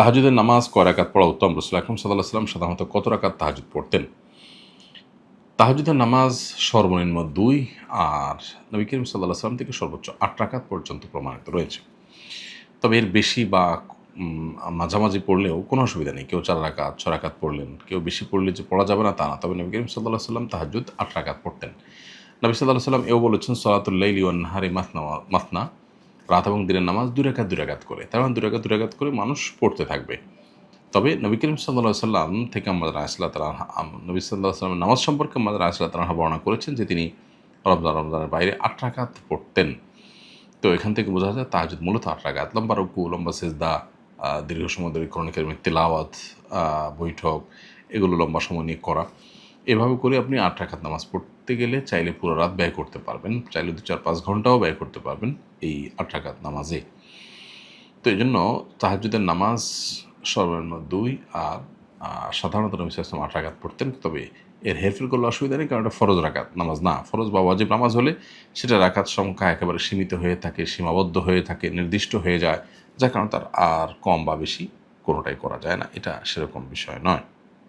তাহাজ্জুদের নামাজ কয় রাকাত পড়া উত্তম? রাসূল আকরাম সাল্লাল্লাহু আলাইহি ওয়াসাল্লাম সাধারণত কত রাকাত তাহাজ্জুদ পড়তেন? তাহাজ্জুদের নামাজ সর্বনিম্ন ২ আর নবী করিম সাল্লাল্লাহু আলাইহি ওয়াসাল্লাম থেকে সর্বোচ্চ ৮ রাকাত পর্যন্ত প্রমাণিত রয়েছে। তবে এর বেশি বা মাঝামাঝি পড়লেও কোনো অসুবিধা নেই। কেউ ৪ রাকাত, ৬ রাকাত পড়লেন, কেউ বেশি পড়লে যে পড়া যাবে না তা না। তবে নবী করিম সাল্লাল্লাহু আলাইহি ওয়াসাল্লাম তাহাজ্জুদ ৮ রাকাত পড়তেন। নবী সাল্লাল্লাহু আলাইহি ওয়াসাল্লাম এও বলেছেন, সলাতুল লাইলি ওয়ান নাহারি মাসনা মাসনা, রাত এবং দিনের নামাজ ২ রাকাত ২ রাকাত করে। তার মানে ২ রাকাত করে মানুষ পড়তে থাকবে। তবে নবী করিম সাল্লাল্লাহু আলাইহি ওয়াসাল্লাম থেকে আমাদের রাসূলুল্লাহ তাআলা নবী সাল্লাল্লাহু আলাইহি ওয়াসাল্লামের নামাজ সম্পর্কে আমাদের রাসূলুল্লাহ তাআলা বর্ণনা করেছেন যে তিনি রমজানের বাইরে ৮ রাকাত পড়তেন। তো এখান থেকে বোঝা যায় তাহাজ্জুদ মূলত ৮ রাকাত। লম্বা রুকু, লম্বা সিজদা, দীর্ঘ সময় ধরে কোরআন কারীমের তিলাওয়াত, বৈঠক এগুলো লম্বা সময় নিয়ে করা। এভাবে করে আপনি ৮ রাকাত নামাজ পড়তে গেলে চাইলে পুরো রাত ব্যয় করতে পারবেন। চাইলে ২-৪-৫ ঘন্টাও ব্যয় করতে পারবেন এই ৮ রাকাত নামাজে। তো এইজন্য তাহাজ্জুদের নামাজ সর্বনিম্ন ২ আর সাধারণত নবী সাল্লাল্লাহু আলাইহি ওয়াসাল্লাম ৮ রাকাত পড়তেন। তবে এর হেরফের করলে অসুবিধা নেই, কারণ এটা ফরজ রাকাত নামাজ না। ফরজ বা ওয়াজিব নামাজ হলে সেটা রাকাত সংখ্যা একেবারে সীমিত হয়ে থাকে, সীমাবদ্ধ হয়ে থাকে, নির্দিষ্ট হয়ে যায়, যার কারণে তার আর কম বা বেশি কোনোটাই করা যায় না। এটা সেরকম বিষয় নয়।